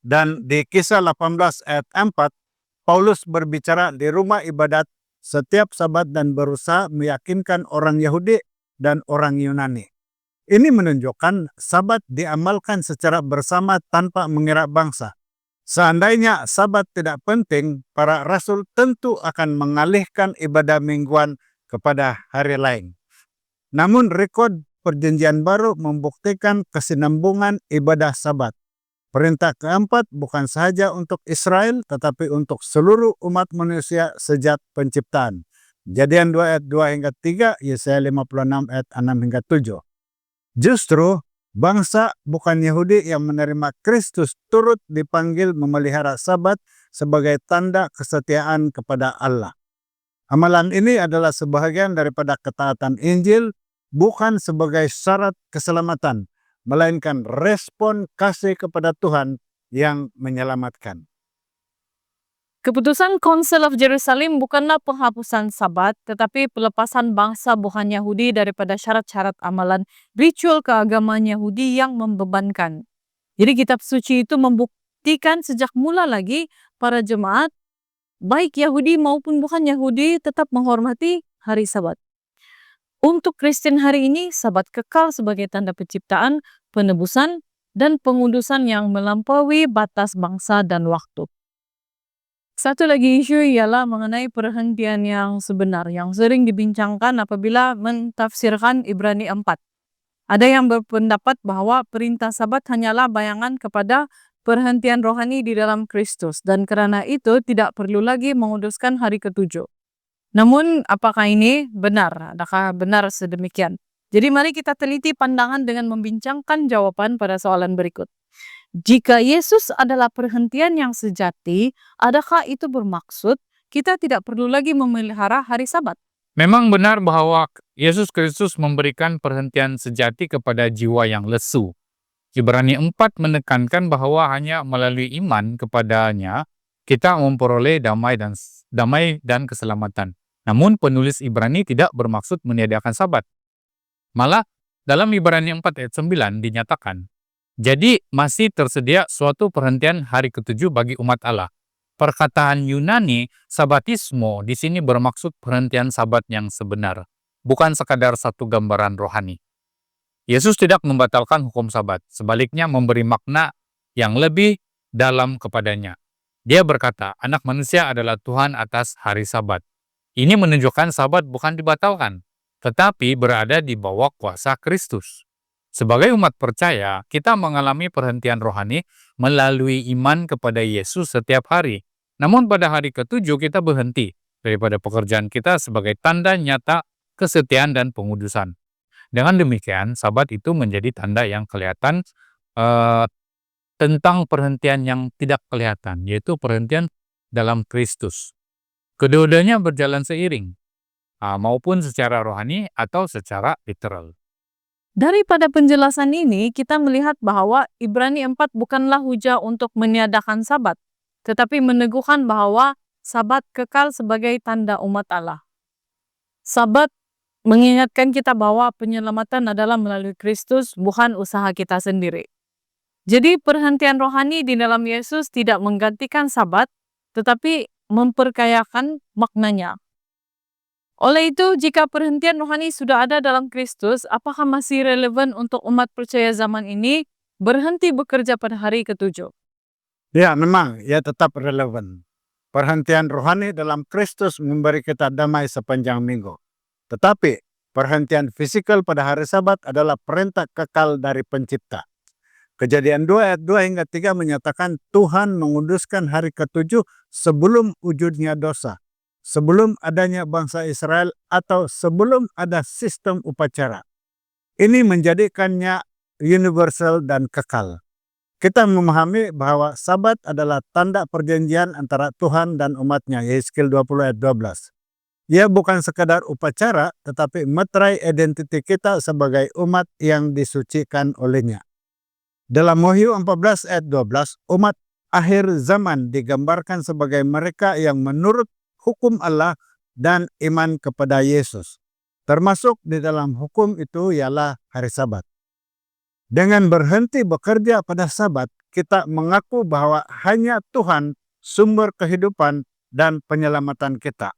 Dan di Kisah 18 ayat 4, Paulus berbicara di rumah ibadat setiap Sabat dan berusaha meyakinkan orang Yahudi dan orang Yunani. Ini menunjukkan Sabat diamalkan secara bersama tanpa mengira bangsa. Seandainya Sabat tidak penting, para rasul tentu akan mengalihkan ibadah mingguan kepada hari lain. Namun rekod Perjanjian Baru membuktikan kesinambungan ibadah Sabat. Perintah keempat bukan sahaja untuk Israel, tetapi untuk seluruh umat manusia sejak penciptaan. Kejadian 2 ayat 2 hingga 3, Yesaya 56 ayat 6 hingga 7. Justru bangsa bukan Yahudi yang menerima Kristus turut dipanggil memelihara Sabat sebagai tanda kesetiaan kepada Allah. Amalan ini adalah sebahagian daripada ketaatan Injil, bukan sebagai syarat keselamatan, melainkan respon kasih kepada Tuhan yang menyelamatkan.
Keputusan Council of Jerusalem bukanlah penghapusan Sabat, tetapi pelepasan bangsa bukan Yahudi daripada syarat-syarat amalan ritual keagamaan Yahudi yang membebankan. Jadi kitab suci itu membuktikan sejak mula lagi para jemaat, baik Yahudi maupun bukan Yahudi, tetap menghormati hari Sabat. Untuk Kristen hari ini, Sabat kekal sebagai tanda penciptaan, penebusan, dan pengudusan yang melampaui batas bangsa dan waktu. Satu lagi isu ialah mengenai perhentian yang sebenar yang sering dibincangkan apabila mentafsirkan Ibrani 4. Ada yang berpendapat bahwa perintah Sabat hanyalah bayangan kepada perhentian rohani di dalam Kristus, dan karena itu tidak perlu lagi menguduskan hari ke-7. Namun apakah ini benar? Adakah benar sedemikian? Jadi mari kita teliti pandangan dengan membincangkan jawaban pada soalan berikut. Jika Yesus adalah perhentian yang sejati, adakah itu bermaksud kita tidak perlu lagi memelihara hari Sabat?
Memang benar bahwa Yesus Kristus memberikan perhentian sejati kepada jiwa yang lesu. Ibrani 4 menekankan bahwa hanya melalui iman kepadanya kita memperoleh damai dan keselamatan. Namun penulis Ibrani tidak bermaksud meniadakan Sabat. Malah dalam Ibrani 4 ayat 9 dinyatakan, jadi masih tersedia suatu perhentian hari ke-7 bagi umat Allah. Perkataan Yunani sabatismo di sini bermaksud perhentian Sabat yang sebenar, bukan sekadar satu gambaran rohani. Yesus tidak membatalkan hukum Sabat, sebaliknya memberi makna yang lebih dalam kepadanya. Dia berkata, Anak Manusia adalah Tuhan atas hari Sabat. Ini menunjukkan Sabat bukan dibatalkan, tetapi berada di bawah kuasa Kristus. Sebagai umat percaya, kita mengalami perhentian rohani melalui iman kepada Yesus setiap hari. Namun pada hari ketujuh kita berhenti daripada pekerjaan kita sebagai tanda nyata kesetiaan dan pengudusan. Dengan demikian, Sabat itu menjadi tanda yang kelihatan tentang perhentian yang tidak kelihatan, yaitu perhentian dalam Kristus. Kedua-duanya berjalan seiring, maupun secara rohani atau secara literal.
Daripada penjelasan ini, kita melihat bahwa Ibrani 4 bukanlah hujah untuk meniadakan Sabat, tetapi meneguhkan bahwa Sabat kekal sebagai tanda umat Allah. Sabat mengingatkan kita bahwa penyelamatan adalah melalui Kristus, bukan usaha kita sendiri. Jadi perhentian rohani di dalam Yesus tidak menggantikan Sabat, tetapi memperkayakan maknanya. Oleh itu, jika perhentian rohani sudah ada dalam Kristus, apakah masih relevan untuk umat percaya zaman ini berhenti bekerja pada hari ketujuh?
Ya, memang ya tetap relevan. Perhentian rohani dalam Kristus memberi kita damai sepanjang minggu. Tetapi perhentian fisikal pada hari Sabat adalah perintah kekal dari Pencipta. Kejadian 2 ayat 2 hingga 3 menyatakan Tuhan menguduskan hari ketujuh sebelum wujudnya dosa, sebelum adanya bangsa Israel atau sebelum ada sistem upacara. Ini menjadikannya universal dan kekal. Kita memahami bahwa Sabat adalah tanda perjanjian antara Tuhan dan umatnya, Yehezkiel 20 ayat 12. Ia bukan sekadar upacara, tetapi meterai identiti kita sebagai umat yang disucikan olehnya. Dalam Wahyu 14 ayat 12, umat akhir zaman digambarkan sebagai mereka yang menurut hukum Allah dan iman kepada Yesus. Termasuk di dalam hukum itu ialah hari Sabat. Dengan berhenti bekerja pada Sabat, kita mengaku bahwa hanya Tuhan sumber kehidupan dan penyelamatan kita.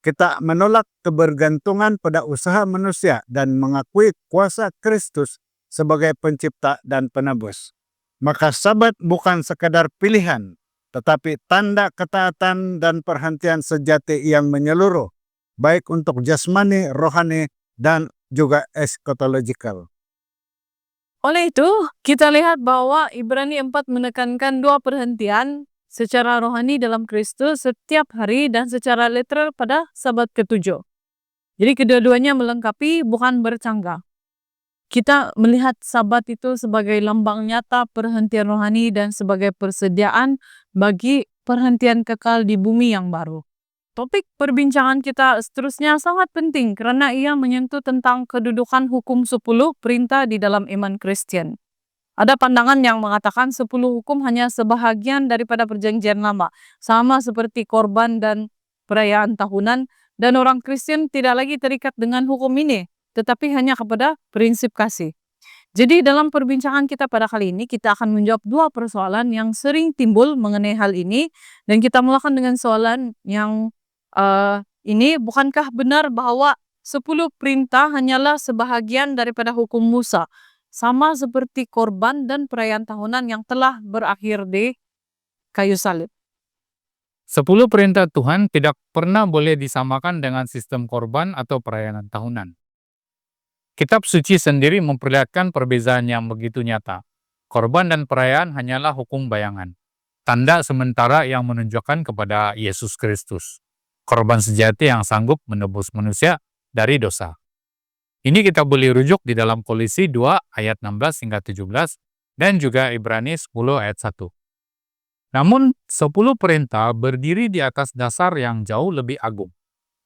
Kita menolak kebergantungan pada usaha manusia dan mengakui kuasa Kristus sebagai pencipta dan penebus. Maka Sabat bukan sekadar pilihan, tetapi tanda ketaatan dan perhentian sejati yang menyeluruh, baik untuk jasmani, rohani, dan juga eskatologikal.
Oleh itu, kita lihat bahwa Ibrani 4 menekankan dua perhentian secara rohani dalam Kristus setiap hari dan secara literal pada Sabat ketujuh. Jadi kedua-duanya melengkapi, bukan bercanggah. Kita melihat Sabat itu sebagai lambang nyata perhentian rohani dan sebagai persediaan bagi perhentian kekal di bumi yang baru. Topik perbincangan kita seterusnya sangat penting karena ia menyentuh tentang kedudukan hukum 10 perintah di dalam iman Kristen. Ada pandangan yang mengatakan 10 hukum hanya sebahagian daripada perjanjian lama, sama seperti korban dan perayaan tahunan, dan orang Kristen tidak lagi terikat dengan hukum ini, tetapi hanya kepada prinsip kasih. Jadi dalam perbincangan kita pada kali ini, kita akan menjawab dua persoalan yang sering timbul mengenai hal ini, dan kita mulakan dengan soalan yang ini, bukankah benar bahwa 10 perintah hanyalah sebahagian daripada hukum Musa, sama seperti korban dan perayaan tahunan yang telah berakhir di kayu salib?
10 perintah Tuhan tidak pernah boleh disamakan dengan sistem korban atau perayaan tahunan. Kitab suci sendiri memperlihatkan perbedaan yang begitu nyata. Korban dan perayaan hanyalah hukum bayangan, tanda sementara yang menunjukkan kepada Yesus Kristus, korban sejati yang sanggup menebus manusia dari dosa. Ini kita boleh rujuk di dalam Kolose 2 ayat 16 hingga 17 dan juga Ibrani 10 ayat 1. Namun 10 perintah berdiri di atas dasar yang jauh lebih agung.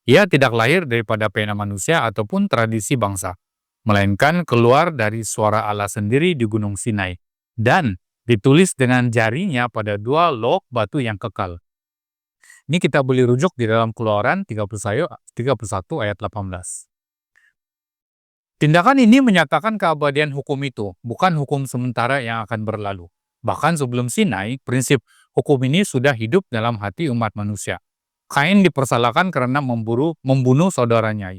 Ia tidak lahir daripada pena manusia ataupun tradisi bangsa, melainkan keluar dari suara Allah sendiri di Gunung Sinai dan ditulis dengan jarinya pada dua log batu yang kekal. Ini kita boleh rujuk di dalam Keluaran 31 ayat 18. Tindakan ini menyatakan keabadian hukum itu, bukan hukum sementara yang akan berlalu. Bahkan sebelum Sinai, prinsip hukum ini sudah hidup dalam hati umat manusia. Kain dipersalahkan karena membunuh saudaranya.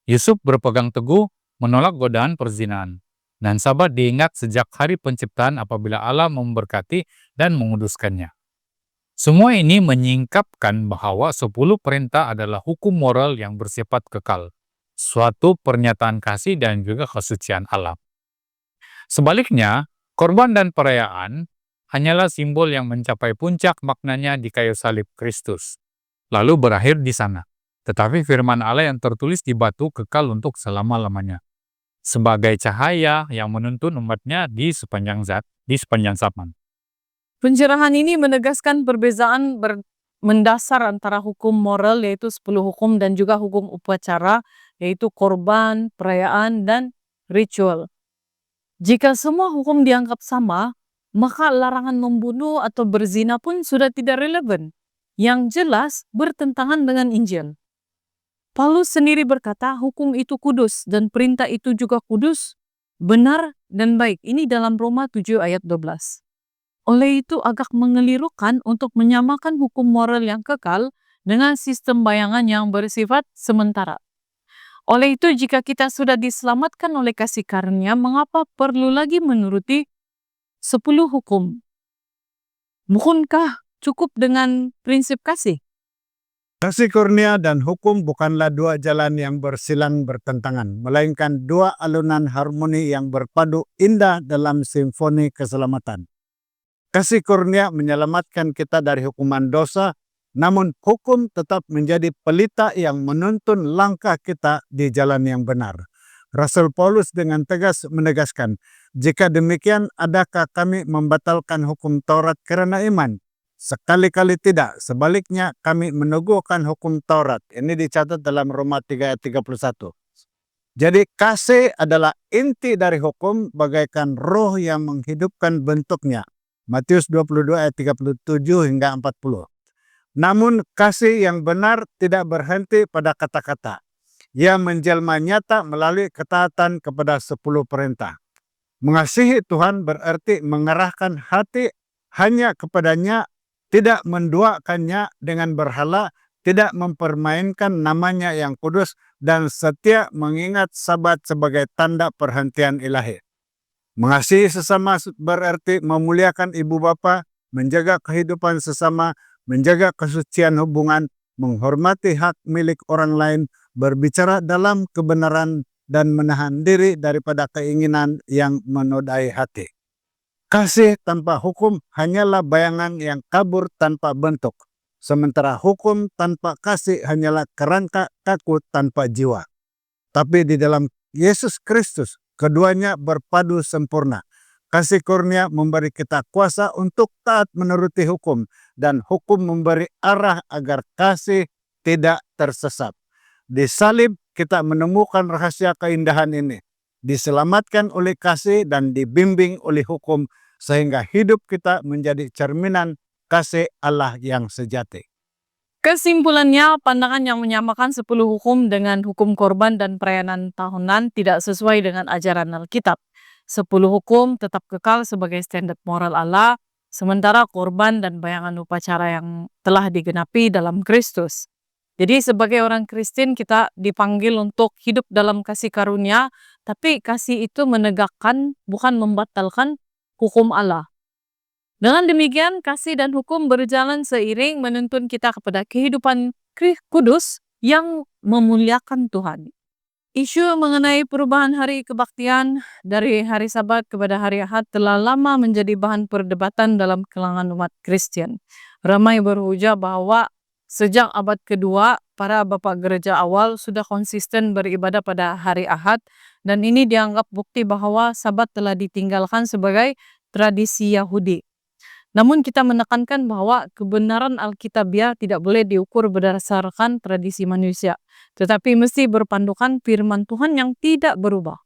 Yusuf berpegang teguh menolak godaan perzinahan. Dan Sabat diingat sejak hari penciptaan apabila Allah memberkati dan menguduskannya. Semua ini menyingkapkan bahwa 10 perintah adalah hukum moral yang bersifat kekal, suatu pernyataan kasih dan juga kesucian Allah. Sebaliknya, korban dan perayaan hanyalah simbol yang mencapai puncak maknanya di kayu salib Kristus, lalu berakhir di sana. Tetapi firman Allah yang tertulis di batu kekal untuk selama-lamanya, sebagai cahaya yang menuntun umatnya di sepanjang zaman.
Pencerahan ini menegaskan perbezaan mendasar antara hukum moral yaitu 10 hukum dan juga hukum upacara yaitu korban, perayaan, dan ritual. Jika semua hukum dianggap sama, maka larangan membunuh atau berzina pun sudah tidak relevan. Yang jelas bertentangan dengan Injil. Paulus sendiri berkata hukum itu kudus dan perintah itu juga kudus, benar dan baik. Ini dalam Roma 7 ayat 12. Oleh itu agak mengelirukan untuk menyamakan hukum moral yang kekal dengan sistem bayangan yang bersifat sementara. Oleh itu jika kita sudah diselamatkan oleh kasih karunia, mengapa perlu lagi menuruti 10 hukum? Bukankah cukup dengan prinsip kasih?
Kasih karunia dan hukum bukanlah dua jalan yang bersilang bertentangan, melainkan dua alunan harmoni yang berpadu indah dalam simfoni keselamatan. Kasih karunia menyelamatkan kita dari hukuman dosa, namun hukum tetap menjadi pelita yang menuntun langkah kita di jalan yang benar. Rasul Paulus dengan tegas menegaskan, jika demikian adakah kami membatalkan hukum Taurat karena iman? Sekali-kali tidak, sebaliknya kami meneguhkan hukum Taurat. Ini dicatat dalam Roma 3 ayat 31. Jadi kasih adalah inti dari hukum bagaikan roh yang menghidupkan bentuknya. Matius 22 ayat 37 hingga 40. Namun kasih yang benar tidak berhenti pada kata-kata. Ia menjelma nyata melalui ketaatan kepada 10 perintah. Mengasihi Tuhan berarti mengerahkan hati hanya kepadanya, tidak menduakannya dengan berhala, tidak mempermainkan namanya yang kudus, dan setia mengingat Sabat sebagai tanda perhentian ilahi. Mengasihi sesama berarti memuliakan ibu bapa, menjaga kehidupan sesama, menjaga kesucian hubungan, menghormati hak milik orang lain, berbicara dalam kebenaran, dan menahan diri daripada keinginan yang menodai hati. Kasih tanpa hukum hanyalah bayangan yang kabur tanpa bentuk, sementara hukum tanpa kasih hanyalah kerangka kaku tanpa jiwa. Tapi di dalam Yesus Kristus, keduanya berpadu sempurna. Kasih karunia memberi kita kuasa untuk taat menuruti hukum, dan hukum memberi arah agar kasih tidak tersesat. Di salib kita menemukan rahasia keindahan ini. Diselamatkan oleh kasih dan dibimbing oleh hukum, sehingga hidup kita menjadi cerminan kasih Allah yang sejati.
Kesimpulannya, pandangan yang menyamakan 10 hukum dengan hukum korban dan perayaan tahunan tidak sesuai dengan ajaran Alkitab. 10 hukum tetap kekal sebagai standar moral Allah, sementara korban dan bayangan upacara yang telah digenapi dalam Kristus. Jadi sebagai orang Kristen kita dipanggil untuk hidup dalam kasih karunia, tapi kasih itu menegakkan, bukan membatalkan hukum Allah. Dengan demikian, kasih dan hukum berjalan seiring menuntun kita kepada kehidupan kudus yang memuliakan Tuhan. Isu mengenai perubahan hari kebaktian dari hari Sabat kepada hari Ahad telah lama menjadi bahan perdebatan dalam kalangan umat Kristen. Ramai berhujah bahwa sejak abad kedua, para bapak gereja awal sudah konsisten beribadah pada hari Ahad, dan ini dianggap bukti bahwa Sabat telah ditinggalkan sebagai tradisi Yahudi. Namun kita menekankan bahwa kebenaran Alkitabiah tidak boleh diukur berdasarkan tradisi manusia, tetapi mesti berpandukan firman Tuhan yang tidak berubah.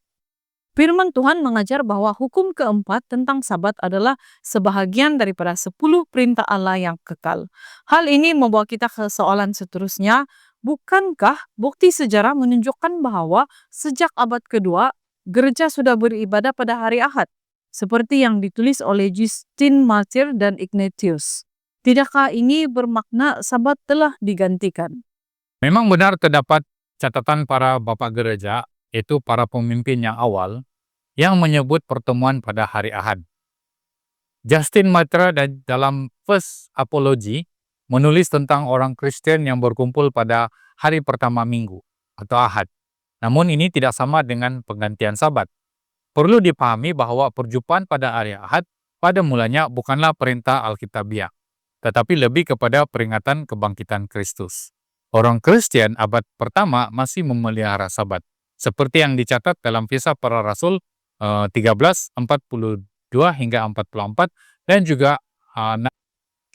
Firman Tuhan mengajar bahwa hukum keempat tentang Sabat adalah sebahagian daripada 10 perintah Allah yang kekal. Hal ini membawa kita ke soalan seterusnya, bukankah bukti sejarah menunjukkan bahwa sejak abad kedua, gereja sudah beribadah pada hari Ahad? Seperti yang ditulis oleh Justin Martyr dan Ignatius. Tidakkah ini bermakna Sabat telah digantikan?
Memang benar terdapat catatan para bapak gereja, yaitu para pemimpin yang awal, yang menyebut pertemuan pada hari Ahad. Justin Matra dalam First Apology menulis tentang orang Kristen yang berkumpul pada hari pertama minggu atau Ahad. Namun ini tidak sama dengan penggantian Sabat. Perlu dipahami bahwa perjumpaan pada hari Ahad pada mulanya bukanlah perintah Alkitabiah, tetapi lebih kepada peringatan kebangkitan Kristus. Orang Kristen abad pertama masih memelihara Sabat, seperti yang dicatat dalam Kisah Para Rasul 13:42 hingga 44 dan juga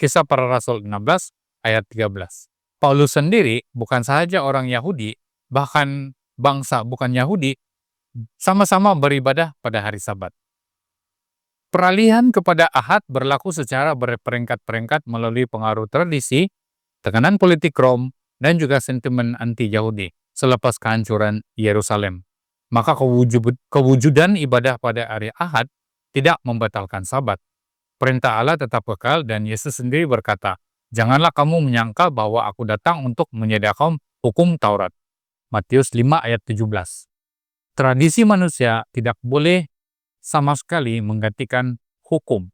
Kisah Para Rasul 16 ayat 13. Paulus sendiri bukan saja orang Yahudi, bahkan bangsa bukan Yahudi, sama-sama beribadah pada hari Sabat. Peralihan kepada Ahad berlaku secara berperingkat-peringkat melalui pengaruh tradisi, tekanan politik Rom, dan juga sentimen anti-Yahudi selepas kehancuran Yerusalem. Maka kewujudan ibadah pada hari Ahad tidak membatalkan Sabat. Perintah Allah tetap kekal dan Yesus sendiri berkata, "Janganlah kamu menyangka bahwa aku datang untuk menyediakan hukum Taurat." Matius 5 ayat 17. Tradisi manusia tidak boleh sama sekali menggantikan hukum.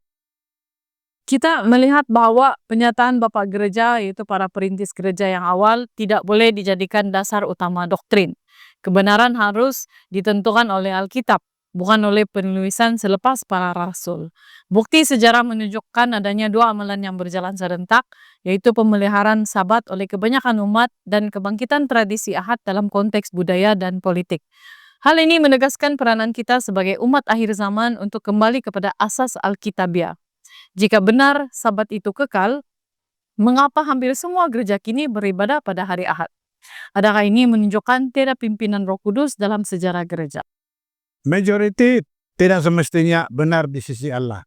Kita melihat bahwa penyataan Bapak Gereja, yaitu para perintis gereja yang awal, tidak boleh dijadikan dasar utama doktrin. Kebenaran harus ditentukan oleh Alkitab, bukan oleh penulisan selepas para rasul. Bukti sejarah menunjukkan adanya dua amalan yang berjalan serentak, yaitu pemeliharaan Sabat oleh kebanyakan umat dan kebangkitan tradisi Ahad dalam konteks budaya dan politik. Hal ini menegaskan peranan kita sebagai umat akhir zaman untuk kembali kepada asas Alkitabiah. Jika benar Sabat itu kekal, mengapa hampir semua gereja kini beribadah pada hari Ahad? Adakah ini menunjukkan tidak pimpinan Roh Kudus dalam sejarah gereja?
Majority tidak semestinya benar di sisi Allah.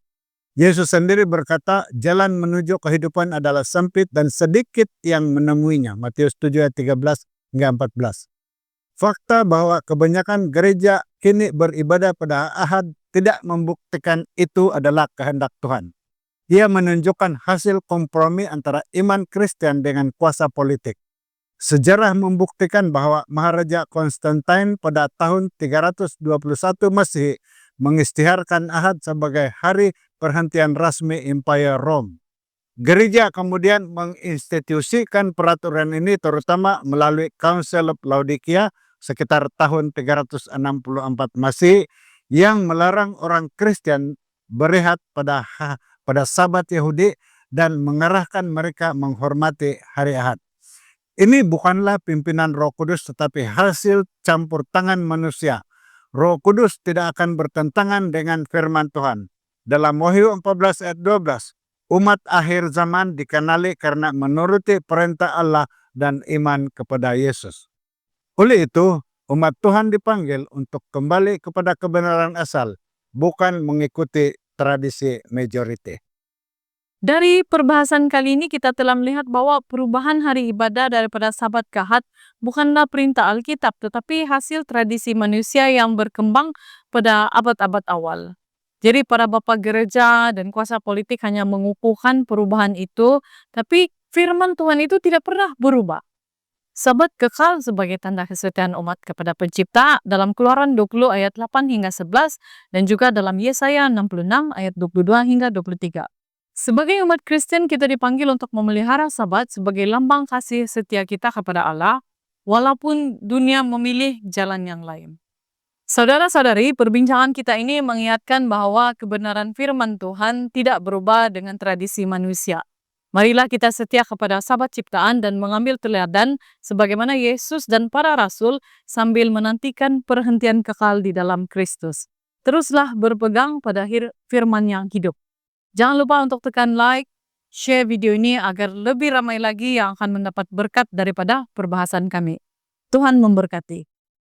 Yesus sendiri berkata, jalan menuju kehidupan adalah sempit dan sedikit yang menemuinya. Matius 7 ayat 13 hingga 14. Fakta bahwa kebanyakan gereja kini beribadah pada Ahad tidak membuktikan itu adalah kehendak Tuhan. Ia menunjukkan hasil kompromi antara iman Kristen dengan kuasa politik. Sejarah membuktikan bahwa Maharaja Konstantin pada tahun 321 Masehi mengisytiharkan Ahad sebagai hari perhentian rasmi Empire Rome. Gereja kemudian menginstitusikan peraturan ini terutama melalui Council of Laodicea sekitar tahun 364 Masehi yang melarang orang Kristen berehat pada Sabat Yahudi dan mengarahkan mereka menghormati hari Ahad. Ini bukanlah pimpinan Roh Kudus tetapi hasil campur tangan manusia. Roh Kudus tidak akan bertentangan dengan firman Tuhan. Dalam Wahyu 14 ayat 12, umat akhir zaman dikenali karena menuruti perintah Allah dan iman kepada Yesus. Oleh itu, umat Tuhan dipanggil untuk kembali kepada kebenaran asal, bukan mengikuti tradisi majority.
Dari perbahasan kali ini kita telah melihat bahwa perubahan hari ibadah daripada Sabat ke Ahad bukanlah perintah Alkitab, tetapi hasil tradisi manusia yang berkembang pada abad-abad awal. Jadi para bapak gereja dan kuasa politik hanya mengukuhkan perubahan itu, tapi firman Tuhan itu tidak pernah berubah. Sabat kekal sebagai tanda kesetiaan umat kepada Pencipta dalam Keluaran 20 ayat 8 hingga 11 dan juga dalam Yesaya 66 ayat 22 hingga 23. Sebagai umat Kristen kita dipanggil untuk memelihara Sabat sebagai lambang kasih setia kita kepada Allah, walaupun dunia memilih jalan yang lain. Saudara-saudari, perbincangan kita ini mengingatkan bahwa kebenaran firman Tuhan tidak berubah dengan tradisi manusia. Marilah kita setia kepada Sabat ciptaan dan mengambil teladan sebagaimana Yesus dan para rasul sambil menantikan perhentian kekal di dalam Kristus. Teruslah berpegang pada firman yang hidup. Jangan lupa untuk tekan like, share video ini agar lebih ramai lagi yang akan mendapat berkat daripada perbahasan kami. Tuhan memberkati.